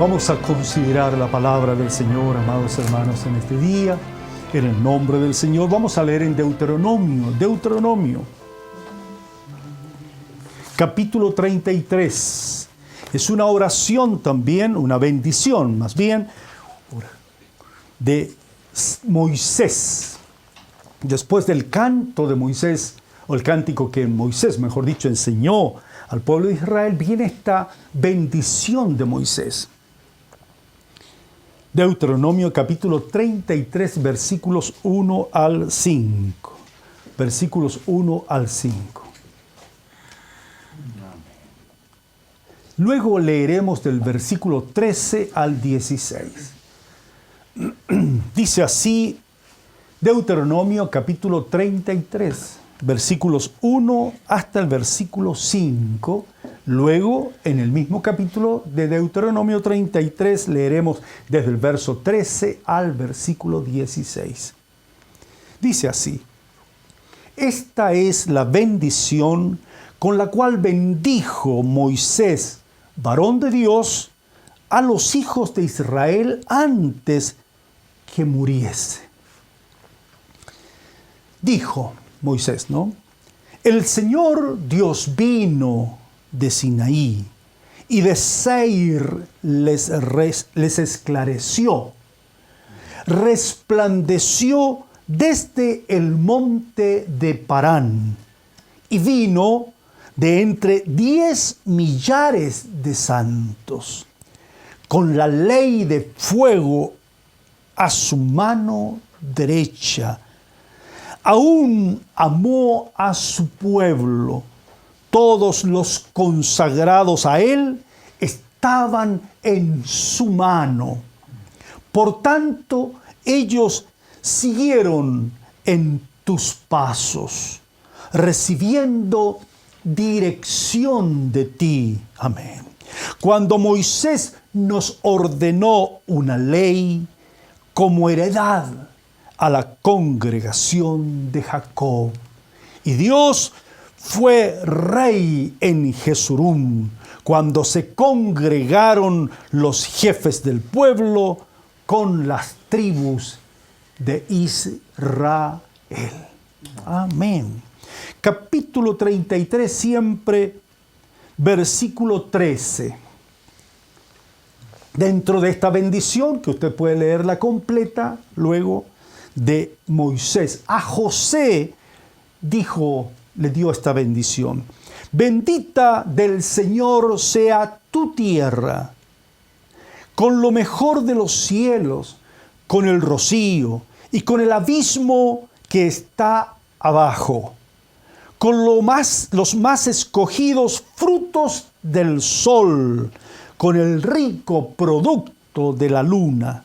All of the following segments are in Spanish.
Vamos a considerar la palabra del Señor, amados hermanos, en este día. En el nombre del Señor vamos a leer en Deuteronomio, capítulo 33. Es una oración también, una bendición más bien, de Moisés. Después del canto de Moisés, o el cántico que Moisés, mejor dicho, enseñó al pueblo de Israel, viene esta bendición de Moisés. Deuteronomio capítulo 33, versículos 1 al 5. Versículos 1 al 5. Luego leeremos del versículo 13 al 16. Dice así Deuteronomio capítulo 33, versículos 1 hasta el versículo 5. Luego, en el mismo capítulo de Deuteronomio 33, leeremos desde el verso 13 al versículo 16. Dice así: Esta es la bendición con la cual bendijo Moisés, varón de Dios, a los hijos de Israel antes que muriese. Dijo Moisés, ¿no? El Señor Dios vino de Sinaí y de Seir les esclareció, resplandeció desde el monte de Parán y vino de entre 10 millares de santos, con la ley de fuego a su mano derecha. Aún amó a su pueblo. Todos los consagrados a él estaban en su mano. Por tanto, ellos siguieron en tus pasos, recibiendo dirección de ti. Amén. Cuando Moisés nos ordenó una ley como heredad a la congregación de Jacob, y Dios fue rey en Jesurún, cuando se congregaron los jefes del pueblo con las tribus de Israel. Amén. Capítulo 33, siempre versículo 13. Dentro de esta bendición, que usted puede leerla completa, luego de Moisés, a José le dio esta bendición: bendita del Señor sea tu tierra, con lo mejor de los cielos, con el rocío y con el abismo que está abajo, con los más escogidos frutos del sol, con el rico producto de la luna,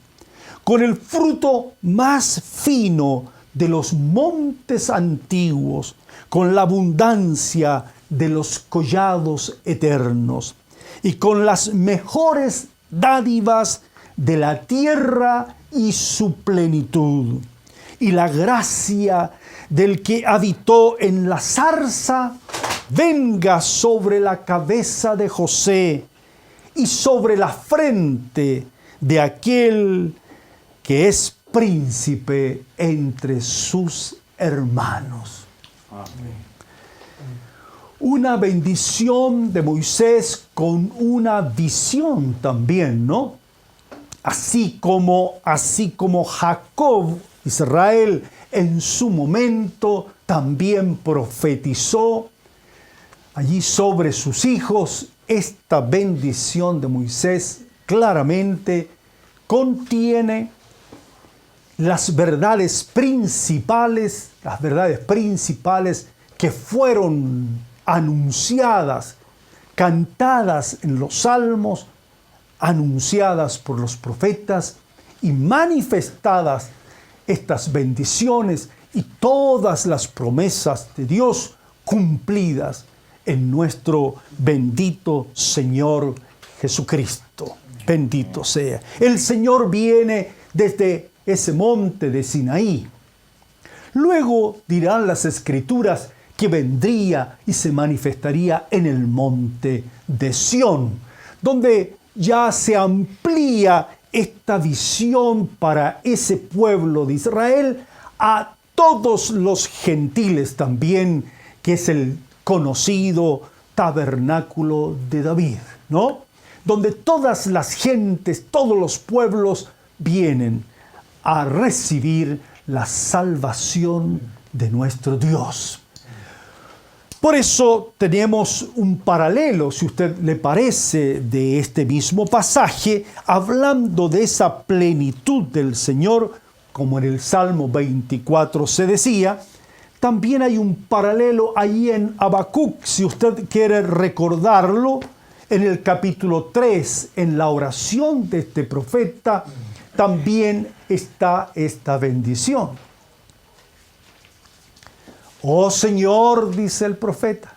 con el fruto más fino de los montes antiguos, con la abundancia de los collados eternos, y con las mejores dádivas de la tierra y su plenitud, y la gracia del que habitó en la zarza venga sobre la cabeza de José y sobre la frente de aquel que es príncipe entre sus hermanos. Amén. Una bendición de Moisés con una visión también, ¿no? Así como Jacob, Israel, en su momento también profetizó allí sobre sus hijos. Esta bendición de Moisés claramente contiene las verdades principales que fueron anunciadas, cantadas en los salmos, anunciadas por los profetas y manifestadas estas bendiciones y todas las promesas de Dios cumplidas en nuestro bendito Señor Jesucristo. Bendito sea. El Señor viene desde ese monte de Sinaí. Luego dirán las Escrituras que vendría y se manifestaría en el monte de Sión, donde ya se amplía esta visión para ese pueblo de Israel a todos los gentiles también, que es el conocido tabernáculo de David, ¿no? Donde todas las gentes, todos los pueblos vienen a recibir la salvación de nuestro Dios. Por eso tenemos un paralelo, si a usted le parece, de este mismo pasaje, hablando de esa plenitud del Señor, como en el Salmo 24 se decía. También hay un paralelo ahí en Habacuc, si usted quiere recordarlo, en el capítulo 3, en la oración de este profeta, también está esta bendición. Oh Señor, dice el profeta,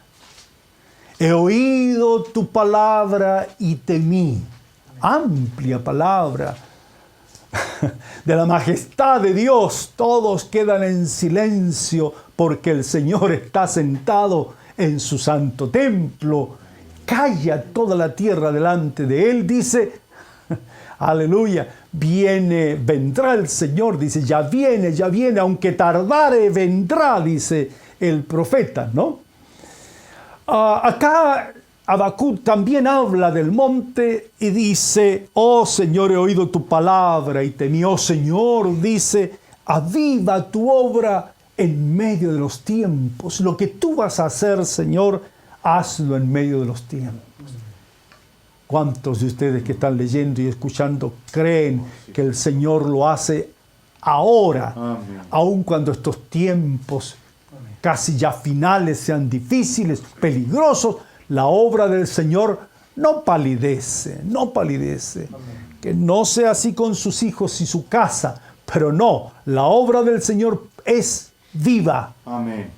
he oído tu palabra y temí. Amplia palabra de la majestad de Dios. Todos quedan en silencio porque el Señor está sentado en su santo templo. Calla toda la tierra delante de Él, dice. Aleluya. Vendrá el Señor, dice, ya viene, aunque tardare, vendrá, dice el profeta, ¿no? Acá Habacuc también habla del monte y dice, oh Señor, he oído tu palabra y temí. Oh Señor, dice, aviva tu obra en medio de los tiempos. Lo que tú vas a hacer, Señor, hazlo en medio de los tiempos. ¿Cuántos de ustedes que están leyendo y escuchando creen que el Señor lo hace ahora, aun cuando estos tiempos casi ya finales sean difíciles, peligrosos? La obra del Señor no palidece. Que no sea así con sus hijos y su casa, pero no, la obra del Señor es viva,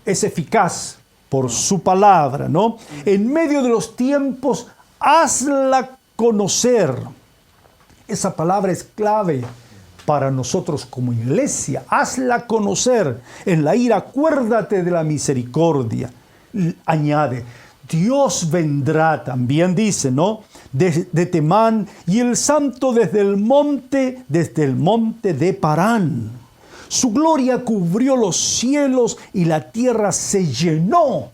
es eficaz por su palabra, ¿no? En medio de los tiempos, hazla conocer. Esa palabra es clave para nosotros como iglesia. Hazla conocer. En la ira, acuérdate de la misericordia. Añade, Dios vendrá, también dice, ¿no? De Temán, y el santo desde el monte de Parán. Su gloria cubrió los cielos y la tierra se llenó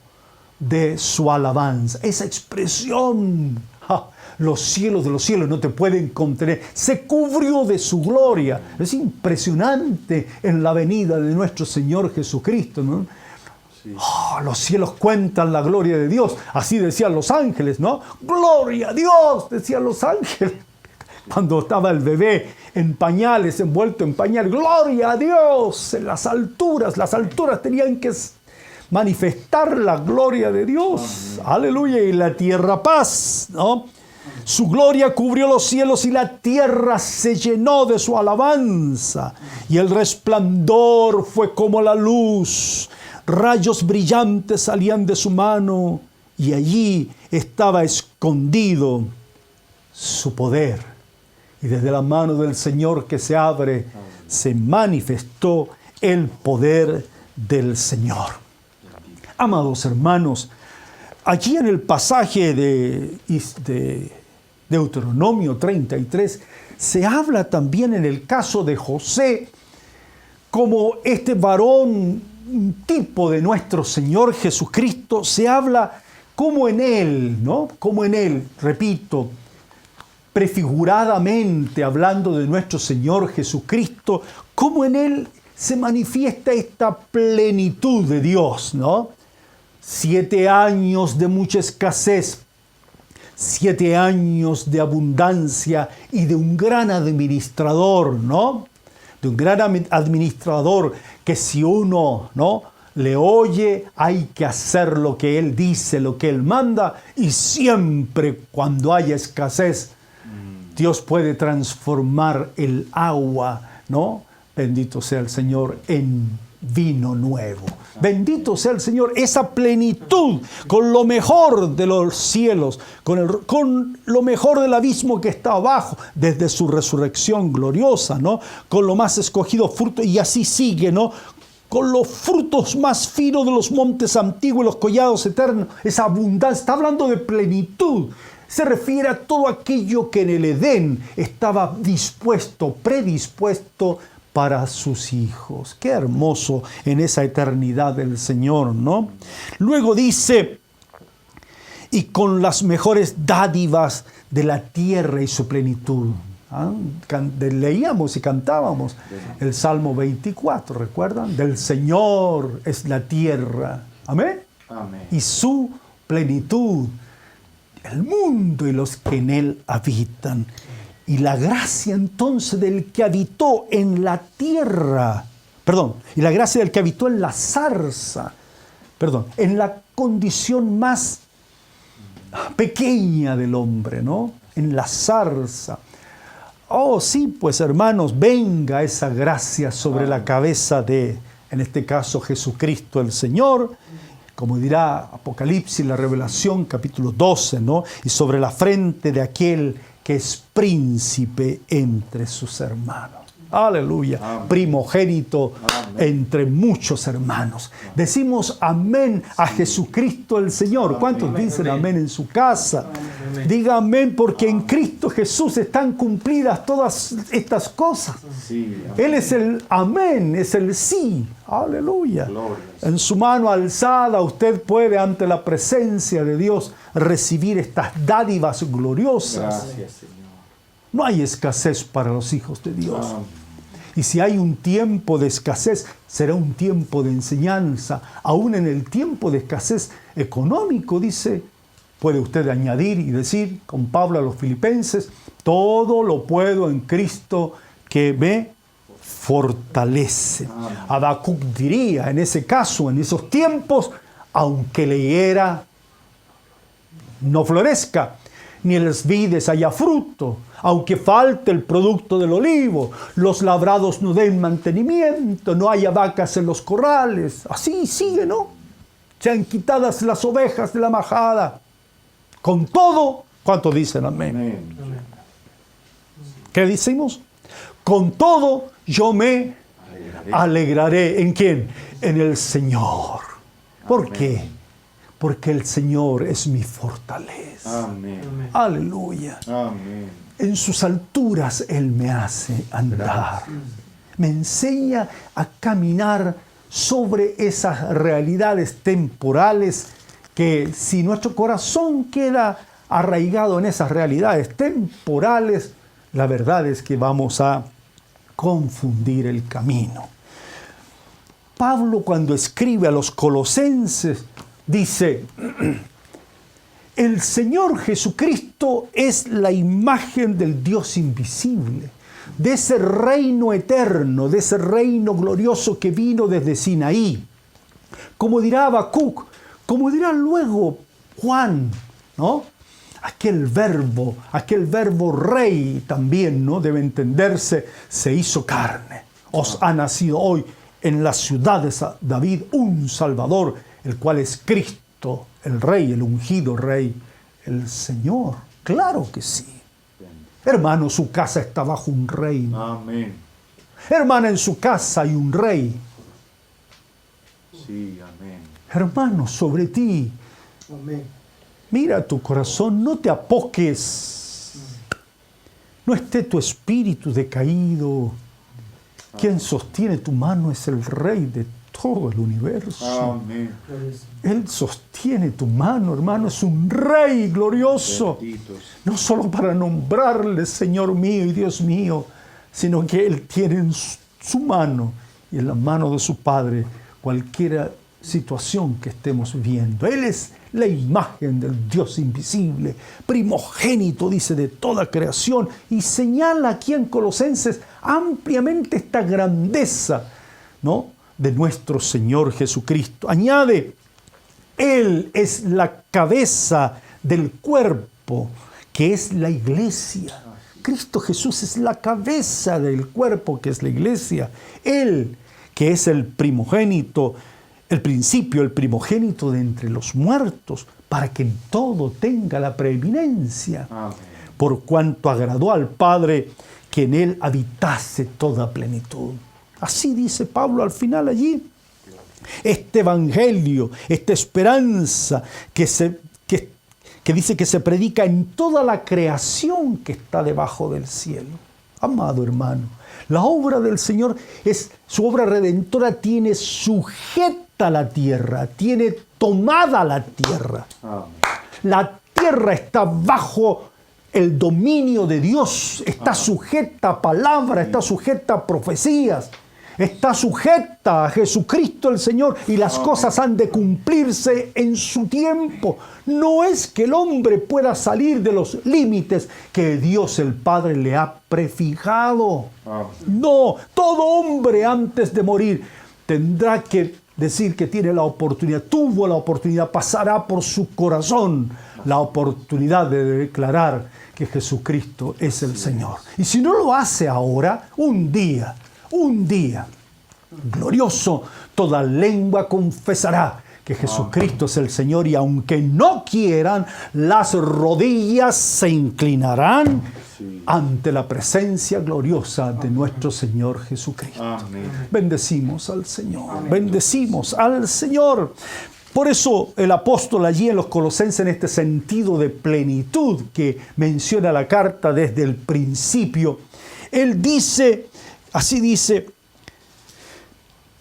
de su alabanza. Esa expresión, los cielos de los cielos no te pueden contener. Se cubrió de su gloria. Es impresionante en la venida de nuestro Señor Jesucristo, ¿no? Sí. Los cielos cuentan la gloria de Dios. Así decían los ángeles, ¿no? ¡Gloria a Dios!, decían los ángeles. Cuando estaba el bebé en pañales, envuelto en pañales. ¡Gloria a Dios! En las alturas tenían que manifestar la gloria de Dios. Amén. Aleluya. Y la tierra paz, ¿no? Su gloria cubrió los cielos y la tierra se llenó de su alabanza. Y el resplandor fue como la luz. Rayos brillantes salían de su mano y allí estaba escondido su poder. Y desde la mano del Señor que se abre, se manifestó el poder del Señor. Amados hermanos, aquí en el pasaje de Deuteronomio 33, se habla también en el caso de José, como este varón, un tipo de nuestro Señor Jesucristo, se habla como en Él, ¿no? Como en Él, repito, prefiguradamente hablando de nuestro Señor Jesucristo, como en Él se manifiesta esta plenitud de Dios, ¿no? 7 años de mucha escasez, 7 años de abundancia y de un gran administrador, ¿no? De un gran administrador que si uno, ¿no?, le oye, hay que hacer lo que Él dice, lo que Él manda, y siempre cuando haya escasez, Dios puede transformar el agua, ¿no? Bendito sea el Señor, en vino nuevo. Bendito sea el Señor, esa plenitud con lo mejor de los cielos, con lo mejor del abismo que está abajo, desde su resurrección gloriosa, ¿no? Con lo más escogido fruto, y así sigue, ¿no? Con los frutos más finos de los montes antiguos, los collados eternos, esa abundancia. Está hablando de plenitud. se refiere a todo aquello que en el Edén estaba predispuesto para sus hijos. Qué hermoso en esa eternidad del Señor, ¿no? Luego dice, y con las mejores dádivas de la tierra y su plenitud. Leíamos y cantábamos el Salmo 24, ¿recuerdan? Del Señor es la tierra, amén, y su plenitud, el mundo y los que en él habitan. Y la gracia entonces del que habitó en la tierra, y la gracia del que habitó en la zarza, en la condición más pequeña del hombre, ¿no? En la zarza. Oh, sí, pues hermanos, venga esa gracia sobre la cabeza de, en este caso, Jesucristo el Señor, como dirá Apocalipsis, la Revelación, capítulo 12, ¿no? Y sobre la frente de aquel que es príncipe entre sus hermanos. Aleluya. Amén. Primogénito entre muchos hermanos. Decimos amén a Jesucristo el Señor. ¿Cuántos dicen amén en su casa? Diga amén, porque en Cristo Jesús están cumplidas todas estas cosas. Él es el amén, es el sí. Aleluya. En su mano alzada usted puede ante la presencia de Dios recibir estas dádivas gloriosas. Gracias, Señor. No hay escasez para los hijos de Dios. Y si hay un tiempo de escasez, será un tiempo de enseñanza. Aún en el tiempo de escasez económico, dice, puede usted añadir y decir, con Pablo a los Filipenses, todo lo puedo en Cristo que me fortalece. Habacuc diría, en ese caso, en esos tiempos, aunque la higuera no florezca, ni en las vides haya fruto, aunque falte el producto del olivo, los labrados no den mantenimiento, no haya vacas en los corrales. Así sigue, ¿no? Sean quitadas las ovejas de la majada. Con todo, ¿cuántos dicen amén? Amén. ¿Qué decimos? Con todo yo me alegraré. ¿En quién? En el Señor. ¿Por qué? Porque el Señor es mi fortaleza. Amén. Aleluya. Amén. En sus alturas Él me hace andar. Me enseña a caminar sobre esas realidades temporales que si nuestro corazón queda arraigado en esas realidades temporales, la verdad es que vamos a confundir el camino. Pablo, cuando escribe a los colosenses, dice, el Señor Jesucristo es la imagen del Dios invisible, de ese reino eterno, de ese reino glorioso que vino desde Sinaí. Como dirá Habacuc, como dirá luego Juan, ¿no? Aquel verbo rey también, ¿no? Debe entenderse, se hizo carne. Os ha nacido hoy en la ciudad de David un Salvador, el cual es Cristo, el Rey, el ungido Rey, el Señor. Claro que sí. Hermano, su casa está bajo un reino. Amén. Hermana, en su casa hay un rey. Sí, amén. Hermano, sobre ti. Amén. Mira tu corazón, no te apoques. No esté tu espíritu decaído. Quien sostiene tu mano es el Rey de todo el universo. Amén. Él sostiene tu mano, hermano, es un Rey glorioso. Benditos. No solo para nombrarle Señor mío y Dios mío, sino que Él tiene en su mano y en la mano de su Padre cualquier situación que estemos viviendo. Él es la imagen del Dios invisible, primogénito, dice, de toda creación, y señala aquí en Colosenses ampliamente esta grandeza, ¿no?, de nuestro Señor Jesucristo. Añade, Él es la cabeza del cuerpo, que es la iglesia. Cristo Jesús es la cabeza del cuerpo, que es la iglesia. Él, que es el primogénito, el principio, el primogénito de entre los muertos, para que en todo tenga la preeminencia. Amén. Por cuanto agradó al Padre que en Él habitase toda plenitud. Así dice Pablo al final allí. Este evangelio, esta esperanza que que dice que se predica en toda la creación que está debajo del cielo. Amado hermano, la obra del Señor su obra redentora tiene sujeta la tierra, tiene tomada la tierra. Amén. La tierra está bajo el dominio de Dios, está sujeta a palabras, está sujeta a profecías, está sujeta a Jesucristo el Señor, y las cosas han de cumplirse en su tiempo. No es que el hombre pueda salir de los límites que Dios el Padre le ha prefijado. No, todo hombre antes de morir tendrá que decir que tiene la oportunidad, tuvo la oportunidad, pasará por su corazón la oportunidad de declarar que Jesucristo es el Señor. Y si no lo hace ahora, un día glorioso, toda lengua confesará que Jesucristo es el Señor, y aunque no quieran, las rodillas se inclinarán ante la presencia gloriosa de nuestro Señor Jesucristo. Amén. Bendecimos al Señor, amén. Bendecimos al Señor. Por eso el apóstol allí en los Colosenses, en este sentido de plenitud que menciona la carta desde el principio, él dice, así dice,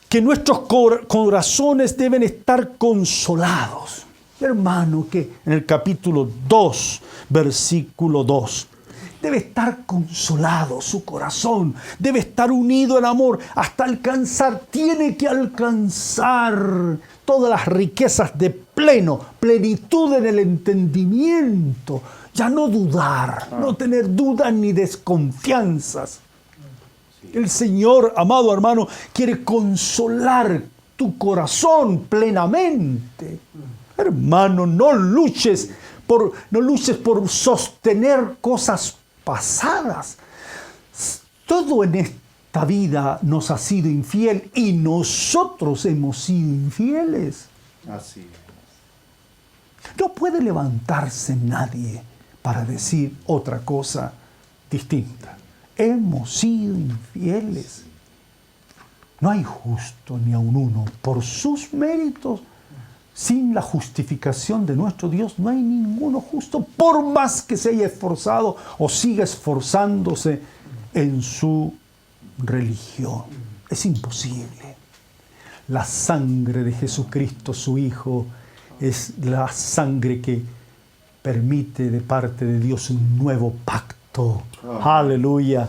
que nuestros corazones deben estar consolados. Hermano, que en el capítulo 2, versículo 2, debe estar consolado su corazón, debe estar unido en amor hasta alcanzar, tiene que alcanzar todas las riquezas de plenitud en el entendimiento, ya no dudar, no tener dudas ni desconfianzas. El Señor, amado hermano, quiere consolar tu corazón plenamente. Hermano, no luches por sostener cosas pasadas. Todo en esta vida nos ha sido infiel y nosotros hemos sido infieles. Así es. No puede levantarse nadie para decir otra cosa distinta. Hemos sido infieles. No hay justo ni aun uno. Por sus méritos, sin la justificación de nuestro Dios, no hay ninguno justo, por más que se haya esforzado o siga esforzándose en su religión. Es imposible. La sangre de Jesucristo, su Hijo, es la sangre que permite de parte de Dios un nuevo pacto. Aleluya,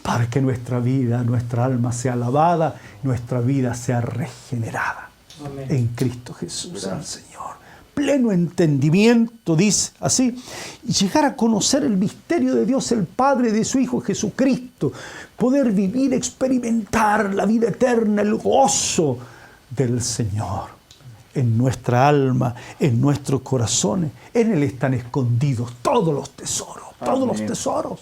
para que nuestra vida, nuestra alma sea lavada, nuestra vida sea regenerada. Amén. En Cristo Jesús, el Señor. Pleno entendimiento, dice así, y llegar a conocer el misterio de Dios el Padre, de su Hijo Jesucristo, poder vivir, experimentar la vida eterna, el gozo del Señor. En nuestra alma, en nuestros corazones, en Él están escondidos todos los tesoros. Todos los tesoros.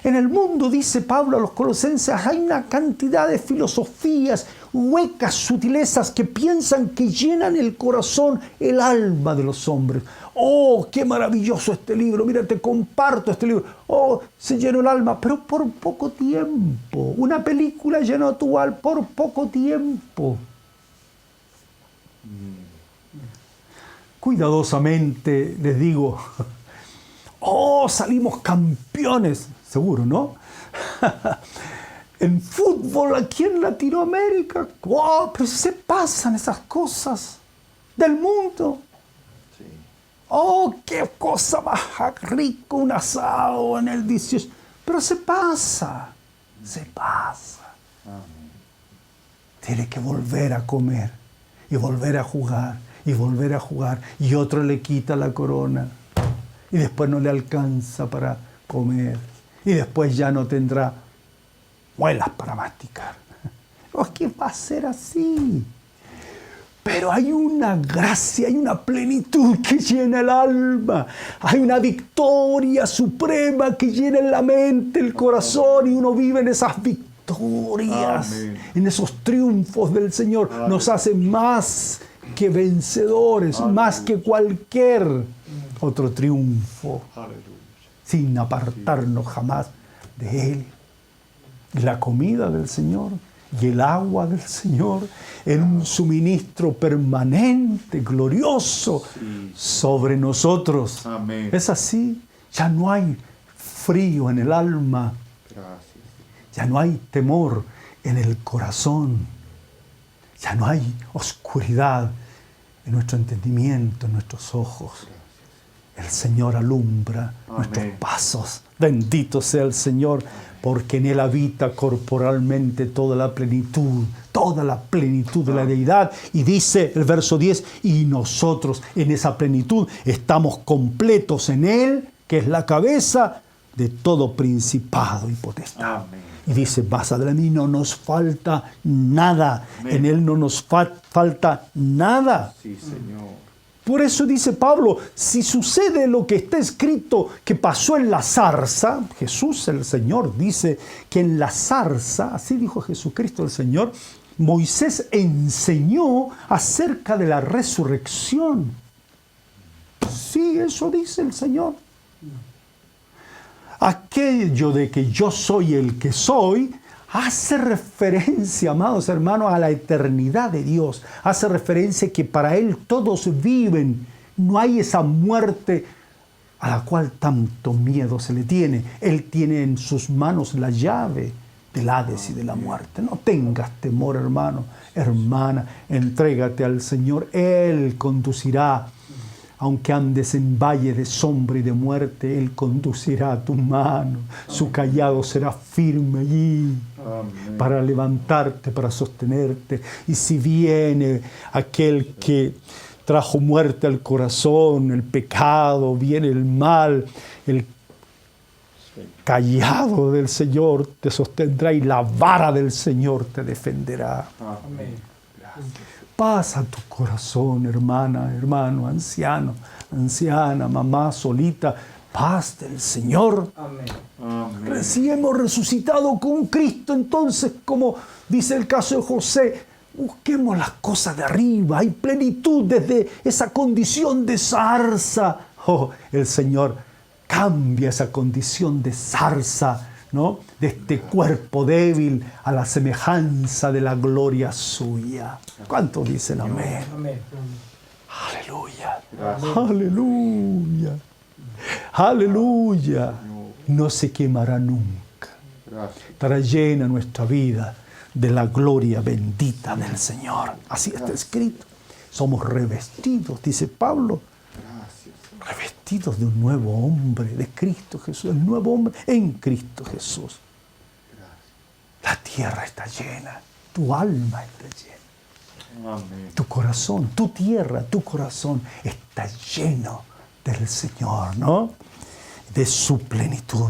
En el mundo, dice Pablo a los Colosenses, hay una cantidad de filosofías, huecas, sutilezas que piensan que llenan el corazón, el alma de los hombres. Oh, qué maravilloso este libro, mira, te comparto este libro. Oh, se llenó el alma, pero por poco tiempo. Una película llenó tu alma por poco tiempo. Cuidadosamente les digo, oh, salimos campeones, seguro, ¿no? En fútbol aquí en Latinoamérica, oh, pero se pasan esas cosas del mundo. Sí. Oh, qué cosa más rica, un asado en el 18, pero se pasa. Amén. Tiene que volver a comer y volver a jugar y volver a jugar, y otro le quita la corona. Y después no le alcanza para comer. Y después ya no tendrá muelas para masticar. Es que va a ser así. Pero hay una gracia, hay una plenitud que llena el alma. Hay una victoria suprema que llena la mente, el corazón. Y uno vive en esas victorias, amén, en esos triunfos del Señor. Amén. Nos hace más que vencedores, amén, más que cualquier otro triunfo, aleluya, sin apartarnos jamás de Él. La comida del Señor y el agua del Señor en un suministro permanente, glorioso, sobre nosotros. Amén. Es así, ya no hay frío en el alma, Gracias. ya no hay temor en el corazón, ya no hay oscuridad en nuestro entendimiento, en nuestros ojos. El Señor alumbra nuestros pasos. Bendito sea el Señor, porque en Él habita corporalmente toda la plenitud de la deidad. Y dice el verso 10, y nosotros en esa plenitud estamos completos en Él, que es la cabeza de todo principado y potestad. Amén. Y dice, más adelante, a mí no nos falta nada. Amén. En Él no nos falta nada. Sí, Señor. Por eso dice Pablo, si sucede lo que está escrito que pasó en la zarza, Jesús el Señor dice que en la zarza, así dijo Jesucristo el Señor, Moisés enseñó acerca de la resurrección. Sí, eso dice el Señor. Aquello de que yo soy el que soy, hace referencia, amados hermanos, a la eternidad de Dios. Hace referencia que para Él todos viven. No hay esa muerte a la cual tanto miedo se le tiene. Él tiene en sus manos la llave del Hades y de la muerte. No tengas temor, hermano, hermana. Entrégate al Señor. Él conducirá. Aunque andes en valle de sombra y de muerte, Él conducirá tu mano. Su callado será firme allí. Amén. Para levantarte, para sostenerte. Y si viene aquel que trajo muerte al corazón, el pecado, viene el mal, el callado del Señor te sostendrá y la vara del Señor te defenderá. Amén. Paz a tu corazón, hermana, hermano, anciano, anciana, mamá solita. Paz del Señor. Amén. Amén. Si hemos resucitado con Cristo, entonces, como dice el caso de José, busquemos las cosas de arriba. Hay plenitud desde esa condición de zarza. Oh, el Señor cambia esa condición de zarza, ¿no? De este cuerpo débil a la semejanza de la gloria suya. ¿Cuántos dicen amén? Amén. Aleluya. Gracias. Aleluya. Aleluya. No se quemará nunca. Gracias. Estará llena nuestra vida de la gloria bendita del Señor. Así está escrito. Somos revestidos, dice Pablo, Gracias. revestidos de un nuevo hombre, de Cristo Jesús, el nuevo hombre en Cristo Jesús. La tierra está llena, tu alma está llena, Amén. tu corazón, tu tierra, tu corazón está lleno del Señor, ¿no? De su plenitud.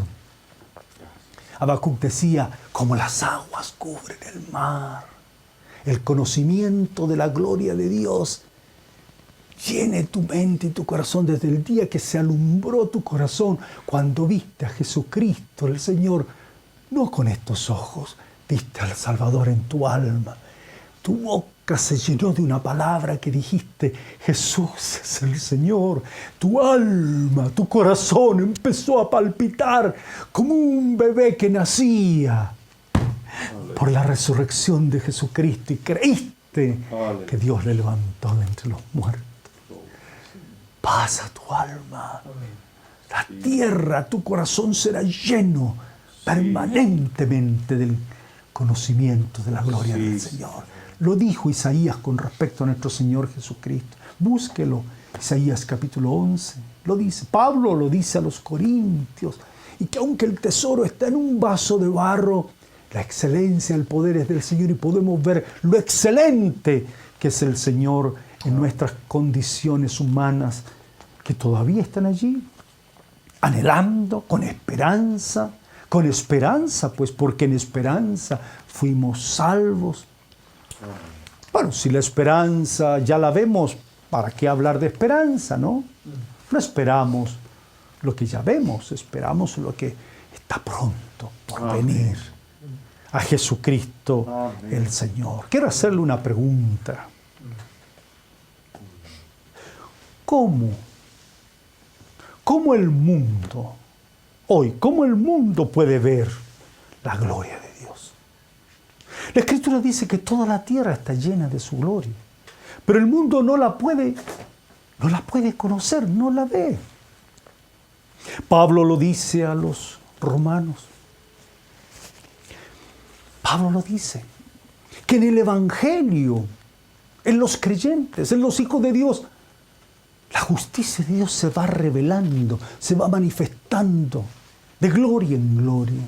Habacuc decía, como las aguas cubren el mar, el conocimiento de la gloria de Dios llene tu mente y tu corazón desde el día que se alumbró tu corazón cuando viste a Jesucristo, el Señor, no con estos ojos, viste al Salvador en tu alma. Tu boca se llenó de una palabra que dijiste, Jesús es el Señor. Tu alma, tu corazón empezó a palpitar como un bebé que nacía por la resurrección de Jesucristo y creíste que Dios le levantó de entre los muertos. Pasa tu alma. La tierra, tu corazón será lleno permanentemente del conocimiento de la gloria del Señor. Lo dijo Isaías con respecto a nuestro Señor Jesucristo. Búsquelo. Isaías capítulo 11. Lo dice. Pablo lo dice a los corintios. Y que aunque el tesoro está en un vaso de barro, la excelencia, el poder es del Señor y podemos ver lo excelente que es el Señor en nuestras condiciones humanas que todavía están allí, anhelando, con esperanza, pues porque en esperanza fuimos salvos. Bueno, si la esperanza ya la vemos, ¿para qué hablar de esperanza, no? No esperamos lo que ya vemos, esperamos lo que está pronto por venir. A Jesucristo el Señor. Quiero hacerle una pregunta. ¿Cómo el mundo, hoy, cómo el mundo puede ver la gloria de Dios? La Escritura dice que toda la tierra está llena de su gloria, pero el mundo no la puede conocer, no la ve. Pablo lo dice a los romanos. Pablo lo dice, que en el Evangelio, en los creyentes, en los hijos de Dios, la justicia de Dios se va revelando, se va manifestando de gloria en gloria.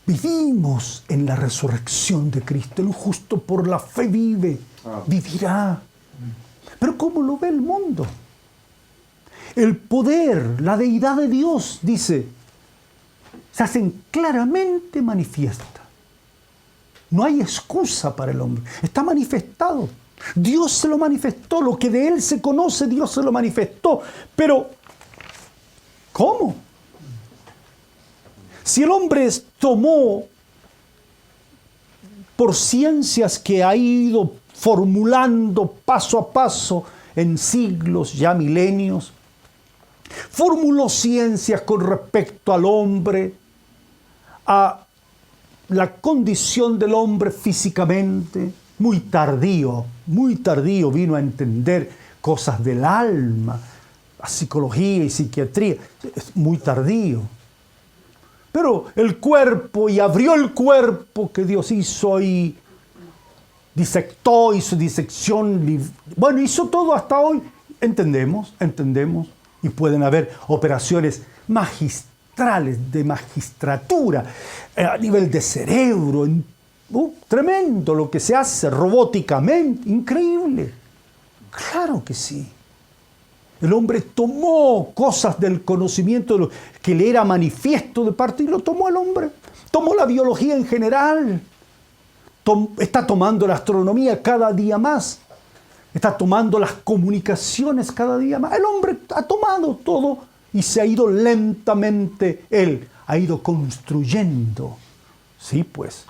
Vivimos en la resurrección de Cristo. El justo por la fe vive, vivirá. Pero ¿cómo lo ve el mundo? El poder, la deidad de Dios, dice, se hacen claramente manifiesta. No hay excusa para el hombre. Está manifestado. Dios se lo manifestó. Lo que de Él se conoce, Dios se lo manifestó. Pero, ¿cómo? Si el hombre tomó por ciencias que ha ido formulando paso a paso en siglos, ya milenios, formuló ciencias con respecto al hombre, a la condición del hombre físicamente, muy tardío vino a entender cosas del alma, la psicología y psiquiatría, es muy tardío. Pero el cuerpo, y abrió el cuerpo que Dios hizo y disectó, hizo disección, bueno, hizo todo hasta hoy. Entendemos, y pueden haber operaciones magistrales, de magistratura, a nivel de cerebro, tremendo lo que se hace robóticamente, increíble. Claro que sí. El hombre tomó cosas del conocimiento que le era manifiesto de parte y lo tomó el hombre. Tomó la biología en general. Está tomando la astronomía cada día más. Está tomando las comunicaciones cada día más. El hombre ha tomado todo y se ha ido lentamente. Él ha ido construyendo. Sí, pues.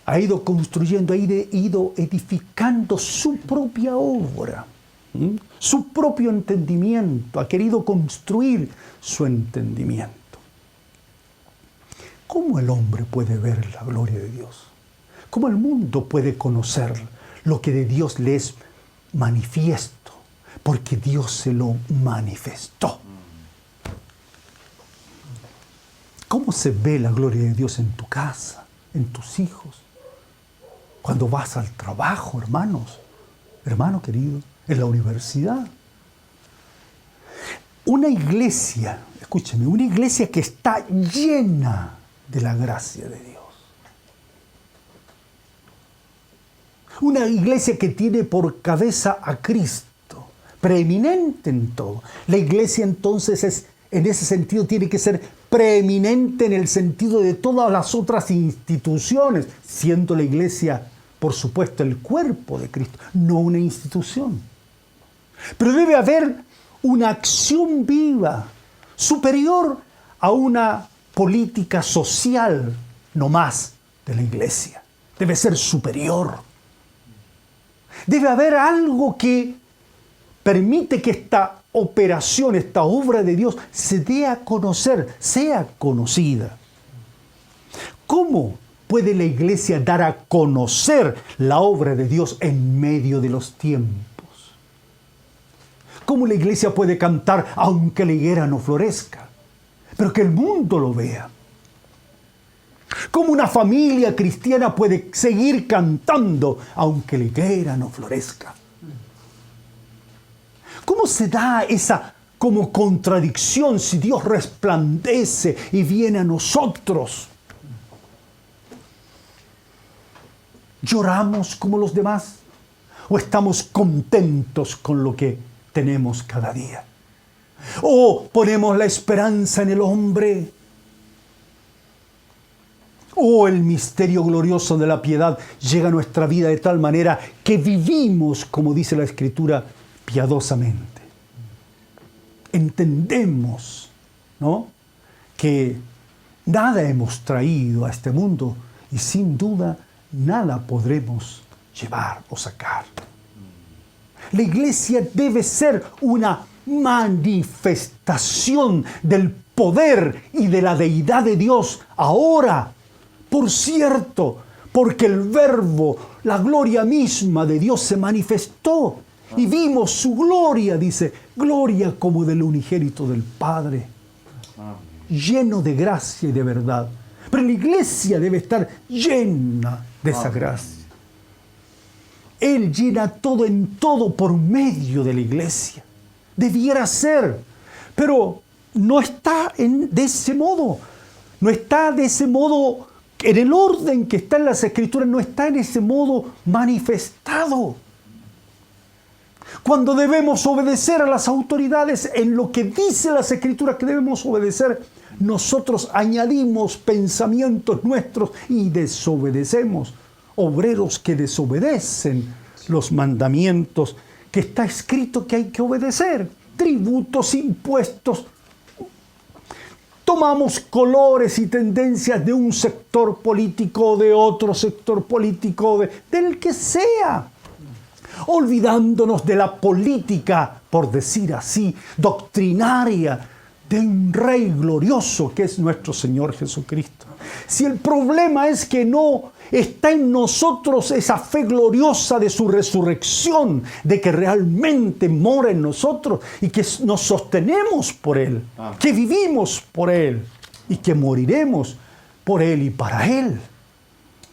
Ha ido construyendo, ha ido edificando su propia obra. Su propio entendimiento, ha querido construir su entendimiento. ¿Cómo el hombre puede ver la gloria de Dios? ¿Cómo el mundo puede conocer lo que de Dios le es manifiesto? Porque Dios se lo manifestó. ¿Cómo se ve la gloria de Dios en tu casa, en tus hijos? Cuando vas al trabajo, hermano querido, en la universidad. Una iglesia, escúcheme, una iglesia que está llena de la gracia de Dios. Una iglesia que tiene por cabeza a Cristo, preeminente en todo. La iglesia entonces en ese sentido tiene que ser preeminente en el sentido de todas las otras instituciones, siendo la iglesia, por supuesto, el cuerpo de Cristo, no una institución. Pero debe haber una acción viva, superior a una política social, no más, de la iglesia. Debe ser superior. Debe haber algo que permite que esta operación, esta obra de Dios, se dé a conocer, sea conocida. ¿Cómo puede la iglesia dar a conocer la obra de Dios en medio de los tiempos? ¿Cómo la iglesia puede cantar aunque la higuera no florezca? Pero que el mundo lo vea. ¿Cómo una familia cristiana puede seguir cantando aunque la higuera no florezca? ¿Cómo se da esa como contradicción si Dios resplandece y viene a nosotros? ¿Lloramos como los demás? ¿O estamos contentos con lo que tenemos cada día? ¿O ponemos la esperanza en el hombre? ¿O el misterio glorioso de la piedad llega a nuestra vida de tal manera que vivimos, como dice la Escritura, piadosamente? Entendemos, ¿no?, que nada hemos traído a este mundo y sin duda nada podremos llevar o sacar. La iglesia debe ser una manifestación del poder y de la deidad de Dios ahora. Por cierto, porque el Verbo, la gloria misma de Dios se manifestó y vimos su gloria, dice, gloria como del unigénito del Padre, lleno de gracia y de verdad. Pero la iglesia debe estar llena de esa gracia. Él llena todo en todo por medio de la iglesia. Debiera ser, pero no está de ese modo. No está de ese modo, en el orden que está en las Escrituras, no está en ese modo manifestado. Cuando debemos obedecer a las autoridades en lo que dice las Escrituras que debemos obedecer, nosotros añadimos pensamientos nuestros y desobedecemos. Obreros que desobedecen los mandamientos que está escrito que hay que obedecer. Tributos, impuestos. Tomamos colores y tendencias de un sector político, de otro sector político, del que sea. Olvidándonos de la política, por decir así, doctrinaria, de un Rey glorioso que es nuestro Señor Jesucristo. Si el problema es que no está en nosotros esa fe gloriosa de su resurrección, de que realmente mora en nosotros y que nos sostenemos por Él, que vivimos por Él y que moriremos por Él y para Él.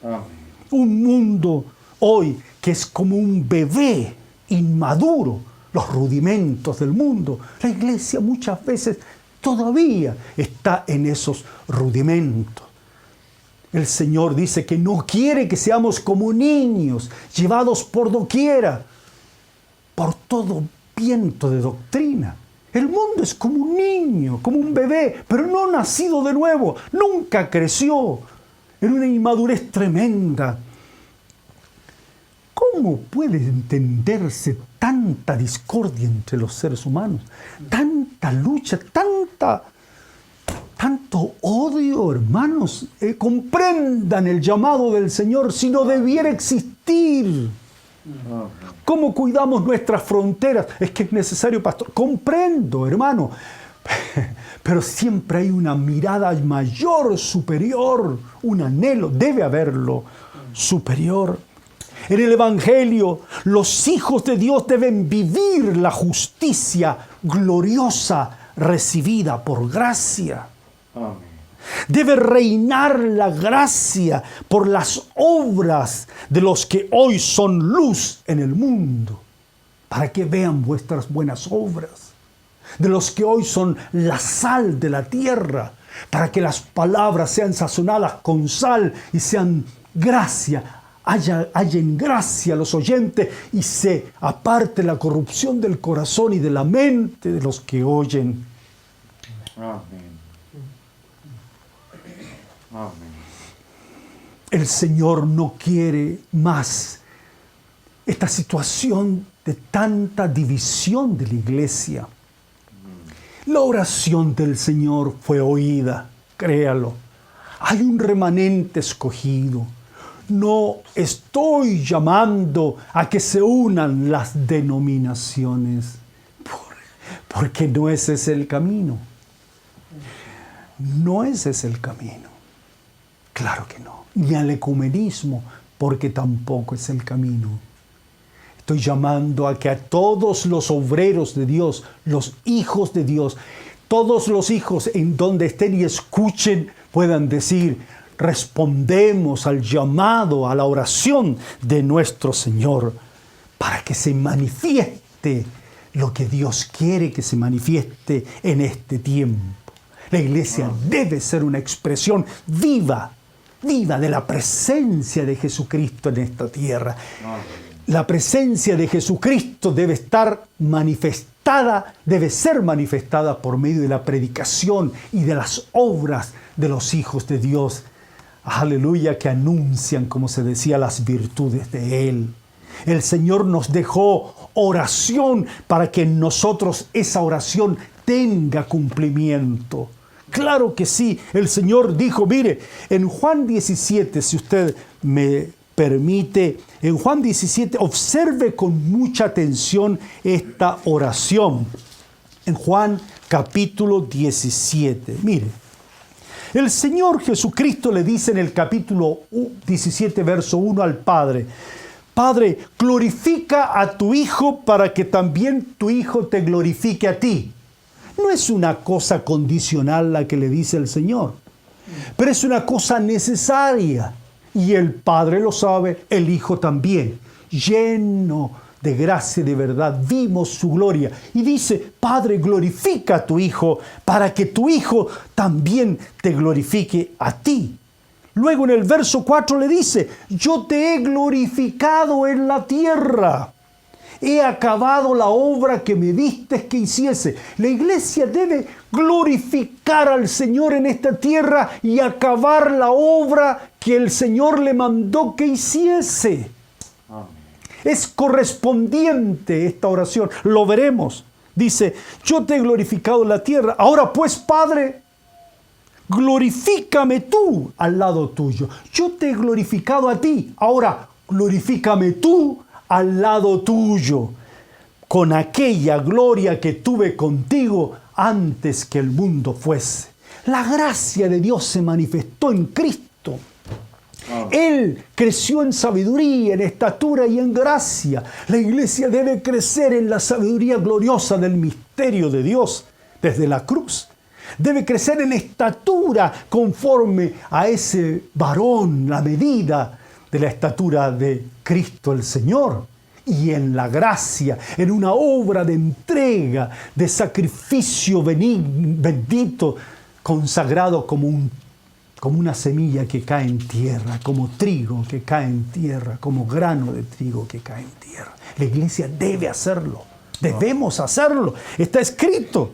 Amén. Un mundo hoy que es como un bebé inmaduro, los rudimentos del mundo. La iglesia muchas veces todavía está en esos rudimentos. El Señor dice que no quiere que seamos como niños, llevados por doquiera, por todo viento de doctrina. El mundo es como un niño, como un bebé, pero no nacido de nuevo, nunca creció en una inmadurez tremenda. ¿Cómo puede entenderse tanta discordia entre los seres humanos? Tanta lucha, tanto odio, hermanos. Comprendan el llamado del Señor si no debiera existir. ¿Cómo cuidamos nuestras fronteras? Es que es necesario, pastor. Comprendo, hermano. Pero siempre hay una mirada mayor, superior, un anhelo, debe haberlo, superior. En el Evangelio, los hijos de Dios deben vivir la justicia gloriosa recibida por gracia. Amén. Debe reinar la gracia por las obras de los que hoy son luz en el mundo, para que vean vuestras buenas obras. De los que hoy son la sal de la tierra, para que las palabras sean sazonadas con sal y sean gracia. Hallen gracia a los oyentes y se aparte la corrupción del corazón y de la mente de los que oyen. Amén. Amén. El Señor no quiere más esta situación de tanta división de la iglesia. La oración del Señor fue oída, créalo. Hay un remanente escogido. No estoy llamando a que se unan las denominaciones, porque no ese es el camino. No ese es el camino. Claro que no. Ni al ecumenismo, porque tampoco es el camino. Estoy llamando a que a todos los obreros de Dios, los hijos de Dios, todos los hijos en donde estén y escuchen, puedan decir: respondemos al llamado, a la oración de nuestro Señor, para que se manifieste lo que Dios quiere que se manifieste en este tiempo. La iglesia debe ser una expresión viva de la presencia de Jesucristo en esta tierra. La presencia de Jesucristo debe estar manifestada, debe ser manifestada por medio de la predicación y de las obras de los hijos de Dios. Aleluya, que anuncian, como se decía, las virtudes de Él. El Señor nos dejó oración para que en nosotros esa oración tenga cumplimiento. Claro que sí, el Señor dijo, mire, en Juan 17, si usted me permite, en Juan 17, observe con mucha atención esta oración. En Juan capítulo 17. Mire, el Señor Jesucristo le dice en el capítulo 17, verso 1 al Padre: Padre, glorifica a tu Hijo para que también tu Hijo te glorifique a ti. No es una cosa condicional la que le dice el Señor, pero es una cosa necesaria. Y el Padre lo sabe, el Hijo también. Lleno de gracia y de verdad, vimos su gloria. Y dice: Padre, glorifica a tu Hijo para que tu Hijo también te glorifique a ti. Luego en el verso 4 le dice: yo te he glorificado en la tierra. He acabado la obra que me diste que hiciese. La iglesia debe glorificar al Señor en esta tierra y acabar la obra que el Señor le mandó que hiciese. Amén. Es correspondiente esta oración. Lo veremos. Dice: yo te he glorificado en la tierra. Ahora pues, Padre, glorifícame tú al lado tuyo. Yo te he glorificado a ti. Ahora, glorifícame tú al lado tuyo, con aquella gloria que tuve contigo antes que el mundo fuese. La gracia de Dios se manifestó en Cristo. Él creció en sabiduría, en estatura y en gracia. La iglesia debe crecer en la sabiduría gloriosa del misterio de Dios desde la cruz. Debe crecer en estatura conforme a ese varón, la medida de la estatura de Cristo el Señor. Y en la gracia, en una obra de entrega, de sacrificio bendito, consagrado como una semilla que cae en tierra, como trigo que cae en tierra, como grano de trigo que cae en tierra. La iglesia debe hacerlo, debemos hacerlo, está escrito.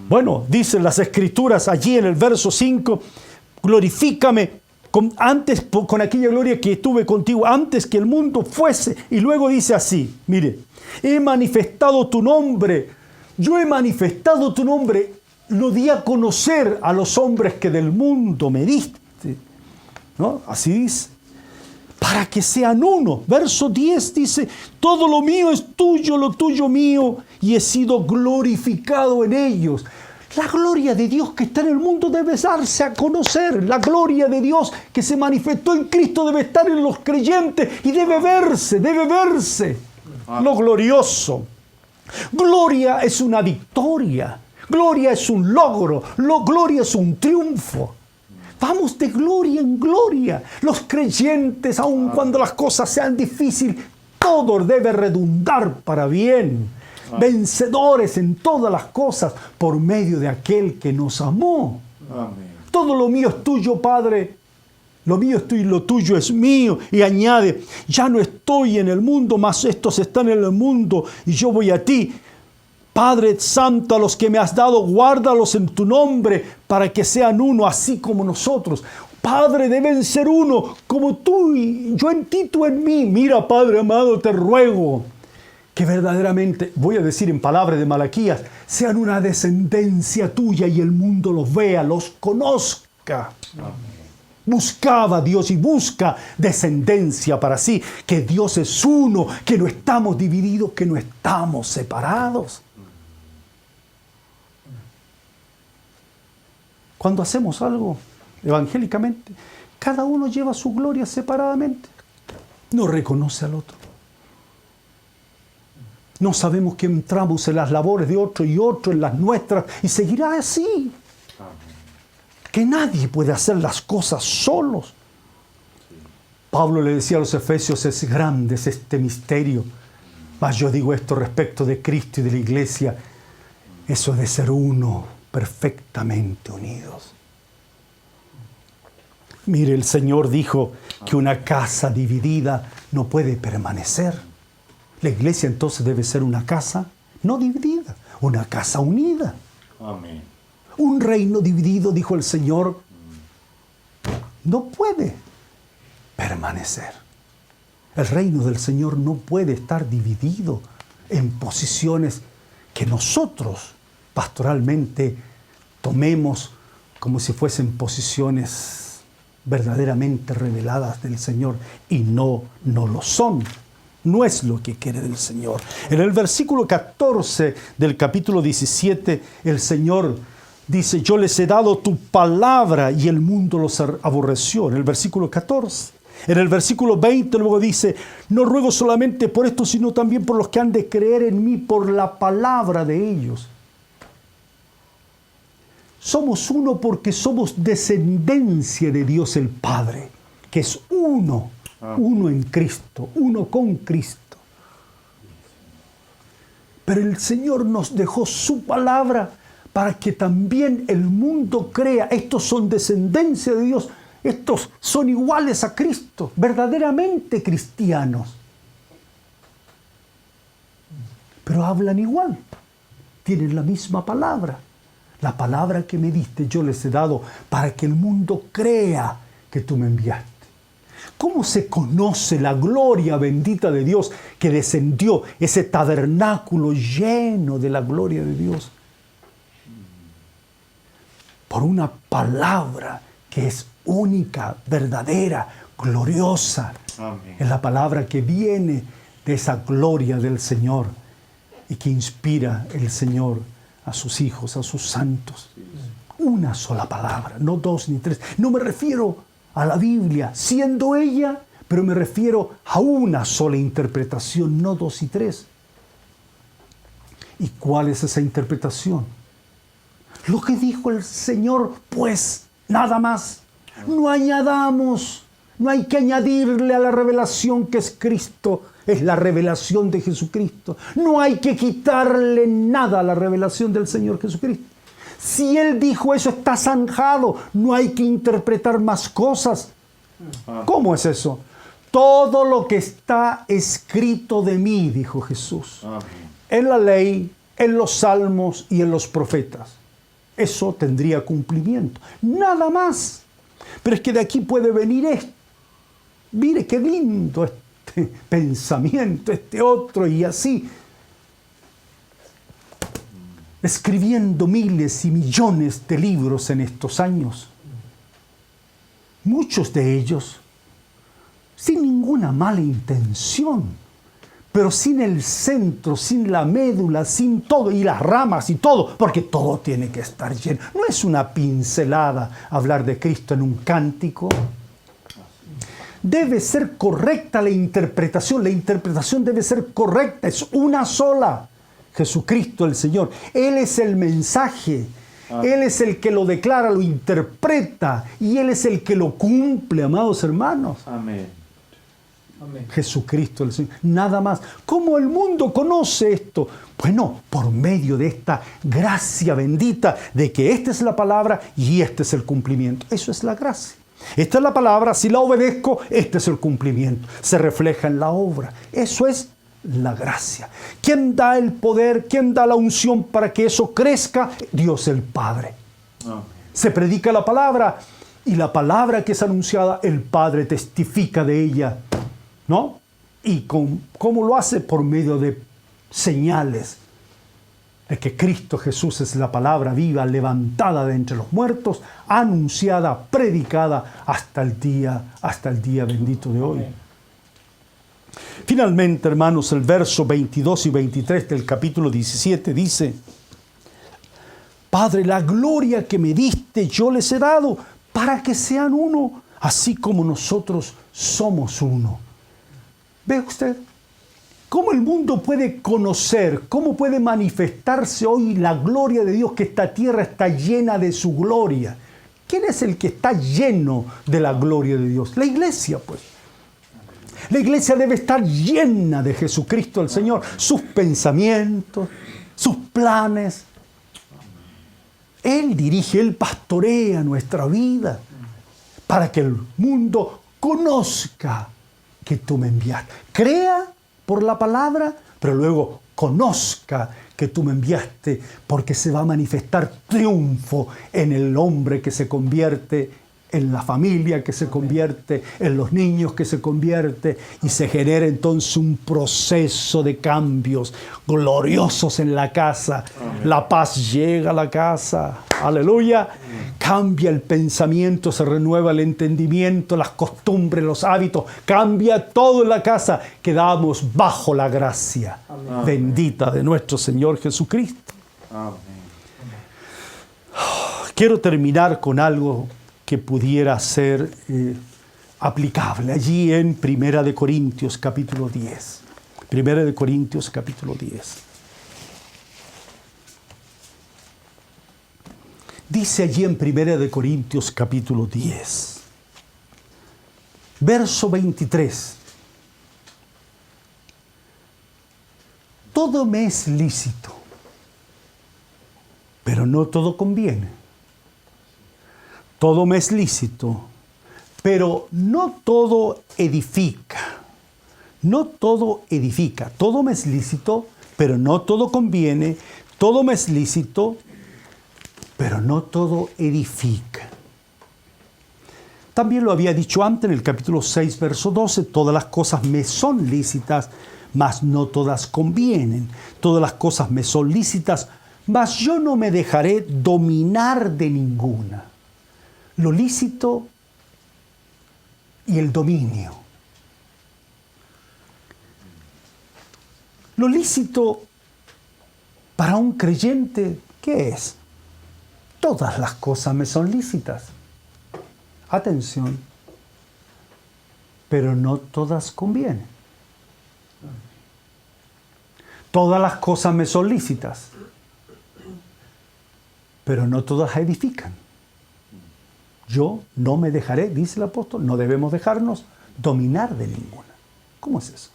Bueno, dicen las Escrituras allí en el verso 5, glorifícame con aquella gloria que tuve contigo antes que el mundo fuese. Y luego dice así, mire, he manifestado tu nombre, yo he manifestado tu nombre, lo di a conocer a los hombres que del mundo me diste. ¿No? Así dice. Para que sean uno. Verso 10 dice: todo lo mío es tuyo, lo tuyo mío, y he sido glorificado en ellos. La gloria de Dios que está en el mundo debe darse a conocer. La gloria de Dios que se manifestó en Cristo debe estar en los creyentes y debe verse lo glorioso. Gloria es una victoria. Gloria es un logro. Gloria es un triunfo. Vamos de gloria en gloria. Los creyentes, aun cuando las cosas sean difíciles, todo debe redundar para bien. Vencedores en todas las cosas por medio de aquel que nos amó. Amén. Todo lo mío es tuyo, Padre. Lo mío es tuyo y lo tuyo es mío. Y añade: ya no estoy en el mundo, mas estos están en el mundo y yo voy a ti. Padre Santo, a los que me has dado, guárdalos en tu nombre para que sean uno, así como nosotros. Padre, deben ser uno, como tú y yo en ti, tú en mí. Mira, Padre amado, te ruego que verdaderamente, voy a decir en palabras de Malaquías, sean una descendencia tuya y el mundo los vea, los conozca. Amén. Buscaba Dios y busca descendencia para sí, que Dios es uno, que no estamos divididos, que no estamos separados. Cuando hacemos algo evangélicamente, cada uno lleva su gloria separadamente. No reconoce al otro. No sabemos que entramos en las labores de otro y otro en las nuestras, y seguirá así. Que nadie puede hacer las cosas solos. Pablo le decía a los Efesios: es grande este misterio. Mas yo digo esto respecto de Cristo y de la iglesia: eso de ser uno, perfectamente unidos. Mire, el Señor dijo que una casa dividida no puede permanecer. La iglesia entonces debe ser una casa no dividida, una casa unida. Amén. Un reino dividido, dijo el Señor, no puede permanecer. El reino del Señor no puede estar dividido en posiciones que nosotros pastoralmente tomemos como si fuesen posiciones verdaderamente reveladas del Señor, y no lo son. No es lo que quiere del Señor. En el versículo 14 del capítulo 17, el Señor dice, yo les he dado tu palabra y el mundo los aborreció. En el versículo 14. En el versículo 20 luego dice, no ruego solamente por esto, sino también por los que han de creer en mí por la palabra de ellos. Somos uno porque somos descendencia de Dios el Padre, que es uno. Uno en Cristo, uno con Cristo. Pero el Señor nos dejó su palabra para que también el mundo crea. Estos son descendencia de Dios, estos son iguales a Cristo, verdaderamente cristianos. Pero hablan igual, tienen la misma palabra. La palabra que me diste yo les he dado para que el mundo crea que tú me enviaste. ¿Cómo se conoce la gloria bendita de Dios que descendió, ese tabernáculo lleno de la gloria de Dios? Por una palabra que es única, verdadera, gloriosa. Amén. Es la palabra que viene de esa gloria del Señor y que inspira el Señor a sus hijos, a sus santos. Una sola palabra, no dos ni tres. No me refiero a la Biblia, siendo ella, pero me refiero a una sola interpretación, no dos y tres. ¿Y cuál es esa interpretación? Lo que dijo el Señor, pues, nada más. No añadamos, no hay que añadirle a la revelación que es Cristo, es la revelación de Jesucristo. No hay que quitarle nada a la revelación del Señor Jesucristo. Si Él dijo eso, está zanjado. No hay que interpretar más cosas. ¿Cómo es eso? Todo lo que está escrito de mí, dijo Jesús, en la ley, en los salmos y en los profetas. Eso tendría cumplimiento. Nada más. Pero es que de aquí puede venir esto. Mire qué lindo este pensamiento, este otro y así. Escribiendo miles y millones de libros en estos años. Muchos de ellos sin ninguna mala intención, pero sin el centro, sin la médula, sin todo, y las ramas y todo, porque todo tiene que estar lleno. No es una pincelada hablar de Cristo en un cántico. Debe ser correcta la interpretación debe ser correcta, es una sola. Jesucristo el Señor. Él es el mensaje. Él es el que lo declara, lo interpreta. Y Él es el que lo cumple, amados hermanos. Amén. Jesucristo el Señor. Nada más. ¿Cómo el mundo conoce esto? Bueno, por medio de esta gracia bendita de que esta es la palabra y este es el cumplimiento. Eso es la gracia. Esta es la palabra, si la obedezco, este es el cumplimiento. Se refleja en la obra. Eso es la gracia. ¿Quién da el poder? ¿Quién da la unción para que eso crezca? Dios el Padre. Amén. Se predica la palabra y la palabra que es anunciada, el Padre testifica de ella, ¿no? ¿Y cómo lo hace? Por medio de señales de que Cristo Jesús es la palabra viva, levantada de entre los muertos, anunciada, predicada hasta el día bendito de hoy. Finalmente, hermanos, el verso 22 y 23 del capítulo 17 dice: Padre, la gloria que me diste yo les he dado para que sean uno, así como nosotros somos uno. ¿Ve usted? ¿Cómo el mundo puede conocer, cómo puede manifestarse hoy la gloria de Dios, que esta tierra está llena de su gloria? ¿Quién es el que está lleno de la gloria de Dios? La iglesia, pues. La iglesia debe estar llena de Jesucristo el Señor, sus pensamientos, sus planes. Él dirige, Él pastorea nuestra vida para que el mundo conozca que tú me enviaste. Crea por la palabra, pero luego conozca que tú me enviaste, porque se va a manifestar triunfo en el hombre que se convierte en la familia que se convierte, en los niños que se convierte, y se genera entonces un proceso de cambios gloriosos en la casa. Amén. La paz llega a la casa, aleluya. Cambia el pensamiento, se renueva el entendimiento, las costumbres, los hábitos, cambia todo en la casa. Quedamos bajo la gracia Amén. bendita de nuestro Señor Jesucristo. Amén. Quiero terminar con algo que pudiera ser aplicable allí en 1 Corintios capítulo 10. 1 Corintios capítulo 10. Dice allí en 1 Corintios capítulo 10, verso 23. Todo me es lícito, pero no todo conviene. Todo me es lícito, pero no todo edifica. No todo edifica. Todo me es lícito, pero no todo conviene. Todo me es lícito, pero no todo edifica. También lo había dicho antes en el capítulo 6, verso 12. Todas las cosas me son lícitas, mas no todas convienen. Todas las cosas me son lícitas, mas yo no me dejaré dominar de ninguna. Lo lícito y el dominio. Lo lícito para un creyente, ¿qué es? Todas las cosas me son lícitas. Atención, pero no todas convienen. Todas las cosas me son lícitas, pero no todas edifican. Yo no me dejaré, dice el apóstol, no debemos dejarnos dominar de ninguna. ¿Cómo es eso?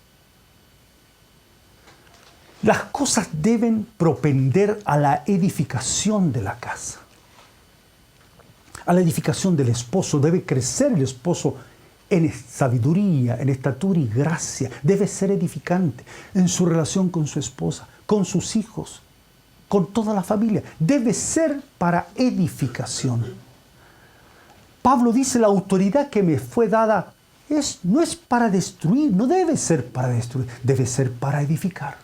Las cosas deben propender a la edificación de la casa, a la edificación del esposo. Debe crecer el esposo en sabiduría, en estatura y gracia. Debe ser edificante en su relación con su esposa, con sus hijos, con toda la familia. Debe ser para edificación. Pablo dice, la autoridad que me fue dada no es para destruir, no debe ser para destruir, debe ser para edificar.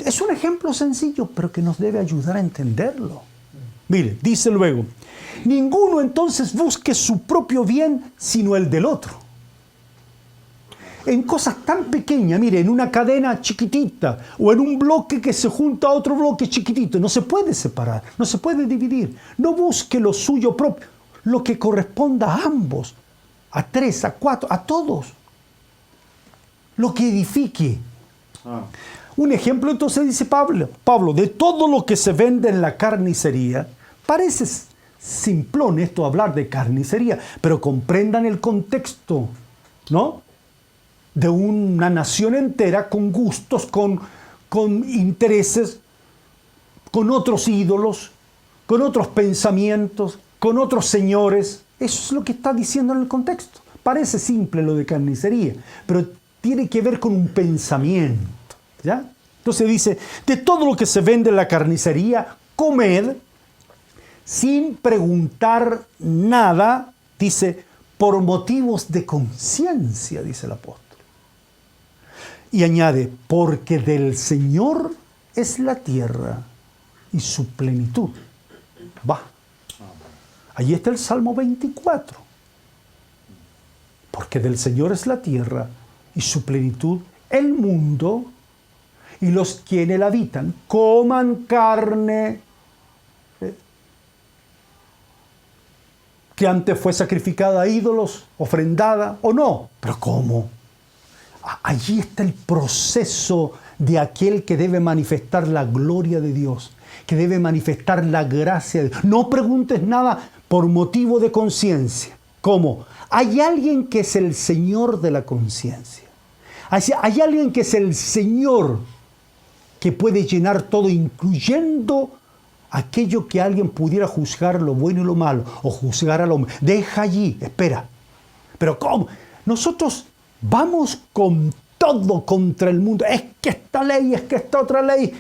Es un ejemplo sencillo, pero que nos debe ayudar a entenderlo. Mire, dice luego, ninguno entonces busque su propio bien, sino el del otro. En cosas tan pequeñas, mire, en una cadena chiquitita o en un bloque que se junta a otro bloque chiquitito, no se puede separar, no se puede dividir. No busque lo suyo propio, lo que corresponda a ambos, a 3, a 4, a todos. Lo que edifique. Un ejemplo entonces dice Pablo, de todo lo que se vende en la carnicería. Parece simplón esto hablar de carnicería, pero comprendan el contexto, ¿no? De una nación entera con gustos, con intereses, con otros ídolos, con otros pensamientos, con otros señores. Eso es lo que está diciendo en el contexto. Parece simple lo de carnicería, pero tiene que ver con un pensamiento, ¿ya? Entonces dice, de todo lo que se vende en la carnicería, comed sin preguntar nada, dice, por motivos de conciencia, dice el apóstol. Y añade, porque del Señor es la tierra y su plenitud. Va. Allí está el Salmo 24. Porque del Señor es la tierra y su plenitud, el mundo y los que en él habitan. Coman carne que antes fue sacrificada a ídolos, ofrendada o no. Pero ¿cómo? Allí está el proceso de aquel que debe manifestar la gloria de Dios, que debe manifestar la gracia de Dios. No preguntes nada por motivo de conciencia. ¿Cómo? Hay alguien que es el Señor de la conciencia. Hay alguien que es el Señor que puede llenar todo, incluyendo aquello que alguien pudiera juzgar lo bueno y lo malo, o juzgar al hombre. Deja allí, espera. ¿Pero cómo? Nosotros vamos con todo contra el mundo. Es que esta ley, es que esta otra ley.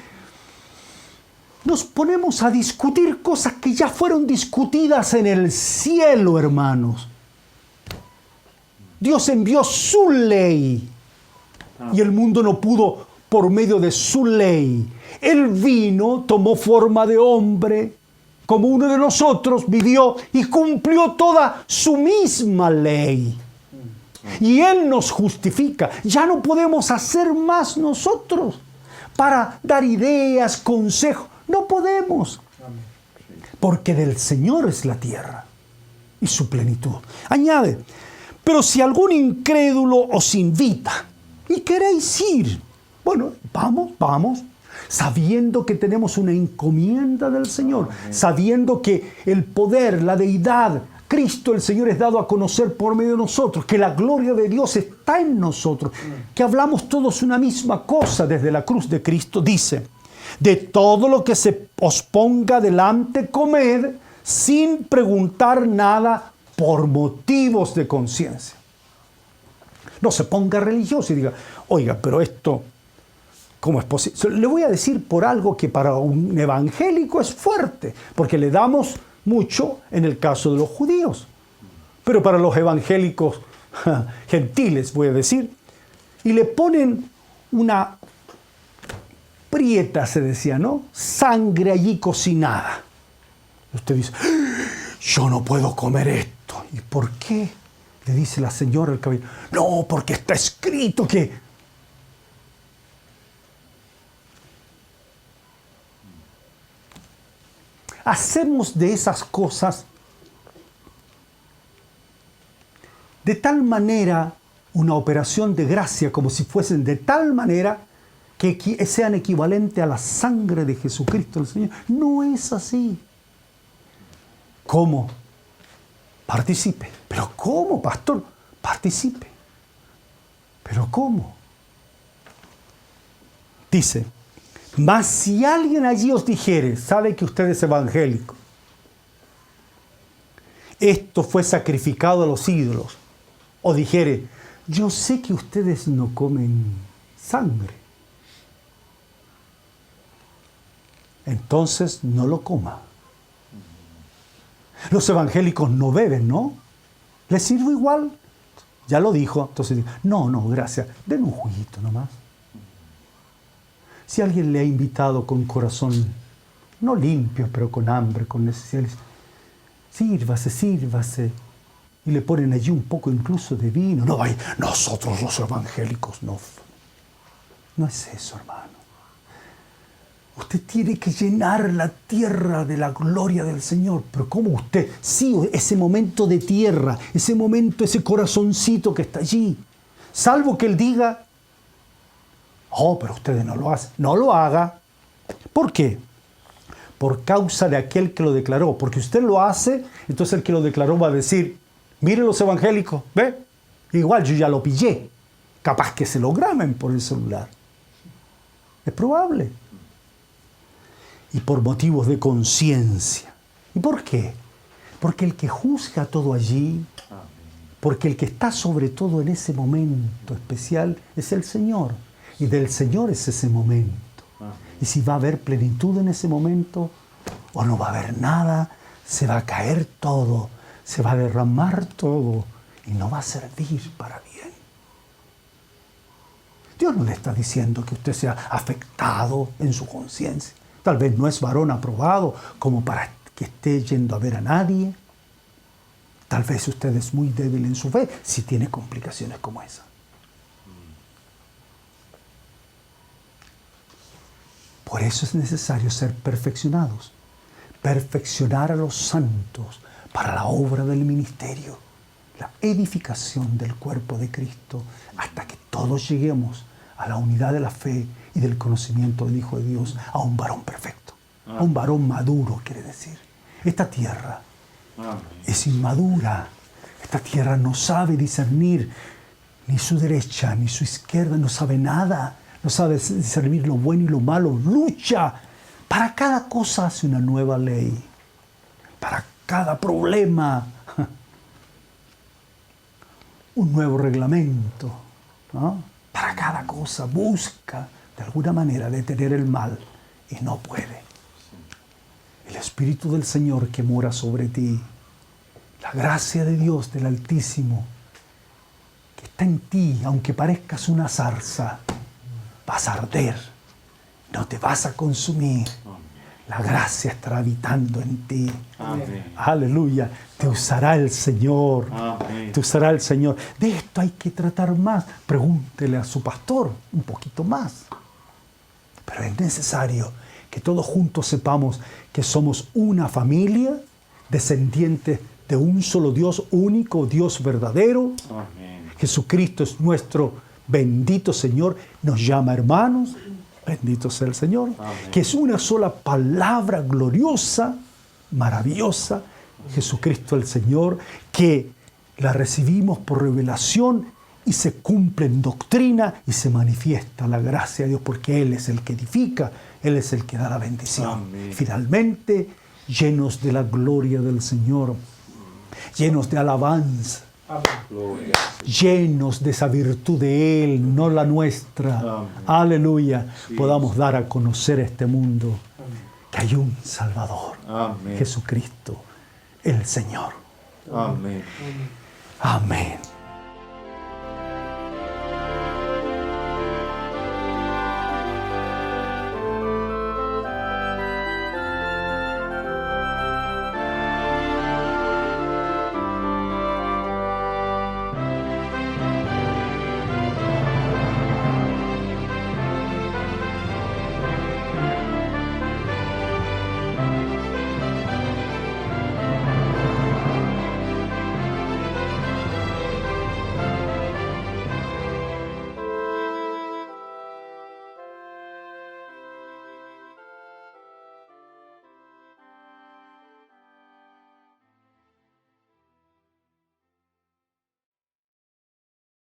nos ponemos a discutir cosas que ya fueron discutidas en el cielo, hermanos. Dios envió su ley y el mundo no pudo por medio de su ley. Él vino, tomó forma de hombre, como uno de nosotros, vivió y cumplió toda su misma ley. Y Él nos justifica. Ya no podemos hacer más nosotros para dar ideas, consejos. No podemos. Porque del Señor es la tierra y su plenitud. Añade, pero si algún incrédulo os invita y queréis ir, bueno, vamos, sabiendo que tenemos una encomienda del Señor, sabiendo que el poder, la deidad, Cristo el Señor es dado a conocer por medio de nosotros, que la gloria de Dios está en nosotros, que hablamos todos una misma cosa desde la cruz de Cristo. Dice, de todo lo que se os ponga delante, comed, sin preguntar nada por motivos de conciencia. No se ponga religioso y diga, oiga, pero esto, ¿cómo es posible? Le voy a decir por algo que para un evangélico es fuerte, porque le damos mucho en el caso de los judíos. Pero para los evangélicos gentiles, voy a decir, y le ponen una prieta, se decía, ¿no? Sangre allí cocinada. Y usted dice, yo no puedo comer esto. ¿Y por qué? Le dice la señora al caballero. No, porque está escrito que... Hacemos de esas cosas de tal manera una operación de gracia, como si fuesen de tal manera que sean equivalentes a la sangre de Jesucristo el Señor. No es así. ¿Cómo? Participe. ¿Pero cómo, pastor? Participe. ¿Pero cómo? Dice, mas si alguien allí os dijere, sabe que usted es evangélico, esto fue sacrificado a los ídolos, o dijere, yo sé que ustedes no comen sangre, entonces no lo coma. Los evangélicos no beben, ¿no? ¿Les sirvo igual? Ya lo dijo, entonces no, gracias, den un juguito nomás. Si alguien le ha invitado con corazón, no limpio, pero con hambre, con necesidades, sírvase, y le ponen allí un poco incluso de vino. No, nosotros los evangélicos, no es eso, hermano. Usted tiene que llenar la tierra de la gloria del Señor. Pero ¿cómo usted? Sí, ese momento de tierra, ese momento, ese corazoncito que está allí. Salvo que Él diga, oh, pero ustedes no lo hacen. No lo haga. ¿Por qué? Por causa de aquel que lo declaró. Porque usted lo hace, entonces el que lo declaró va a decir, miren los evangélicos, ¿ve? Igual yo ya lo pillé. Capaz que se lo graben por el celular. Es probable. Y por motivos de conciencia. ¿Y por qué? Porque el que juzga todo allí, porque el que está sobre todo en ese momento especial es el Señor. Y del Señor es ese momento. Y si va a haber plenitud en ese momento o no va a haber nada, se va a caer todo, se va a derramar todo y no va a servir para bien. Dios no le está diciendo que usted sea afectado en su conciencia. Tal vez no es varón aprobado como para que esté yendo a ver a nadie. Tal vez usted es muy débil en su fe si tiene complicaciones como esa. Por eso es necesario ser perfeccionados. Perfeccionar a los santos para la obra del ministerio, la edificación del cuerpo de Cristo, hasta que todos lleguemos a la unidad de la fe y del conocimiento del Hijo de Dios, a un varón perfecto, a un varón maduro, quiere decir. Esta tierra es inmadura. Esta tierra no sabe discernir ni su derecha ni su izquierda, no sabe nada. No sabe discernir lo bueno y lo malo. Lucha. Para cada cosa hace una nueva ley. Para cada problema, un nuevo reglamento, ¿no? Para cada cosa busca de alguna manera detener el mal y no puede. Espíritu del Señor que mora sobre ti, la gracia de Dios del Altísimo que está en ti, aunque parezcas una zarza, vas a arder, no te vas a consumir. La gracia estará habitando en ti. Amén. Aleluya. Te usará el Señor. Amén. Te usará el Señor. De esto hay que tratar más. Pregúntele a su pastor un poquito más. Pero es necesario que todos juntos sepamos que somos una familia, descendientes de un solo Dios único, Dios verdadero. Amén. Jesucristo es nuestro bendito Señor. Nos llama hermanos. Bendito sea el Señor. Amén. Que es una sola palabra gloriosa, maravillosa. Jesucristo el Señor, que la recibimos por revelación y se cumple en doctrina y se manifiesta la gracia de Dios, porque Él es el que edifica, Él es el que da la bendición. Amén. Finalmente, llenos de la gloria del Señor, llenos de alabanza, Gloria. llenos de esa virtud de Él, no la nuestra. Amén. Aleluya. Sí. Podamos dar a conocer a este mundo que hay un Salvador, Amén. Jesucristo, el Señor. Amén. Amén.